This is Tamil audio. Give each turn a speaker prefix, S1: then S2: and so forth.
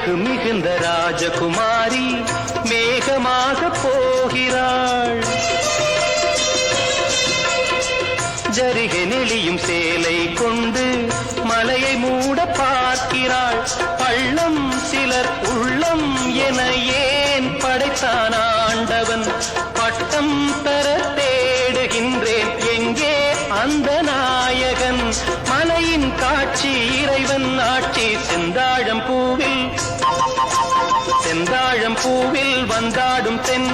S1: அழகு மிகுந்த ராஜகுமாரி மேகமாக போகிறாள். ஜரிகை நெளியும் சேலை கொண்டு மலையை மூட பார்க்கிறாள். பள்ளம் சிலர் உள்ளம் என ஏன் படைத்தான் ஆண்டவன்? பட்டம் பெற தேடுகின்றேன், எங்கே அந்த நாயகன்? மலையின் காட்சி இறைவன் ஆட்சி. செந்தாழம் பூவில் வந்தாடும் தென்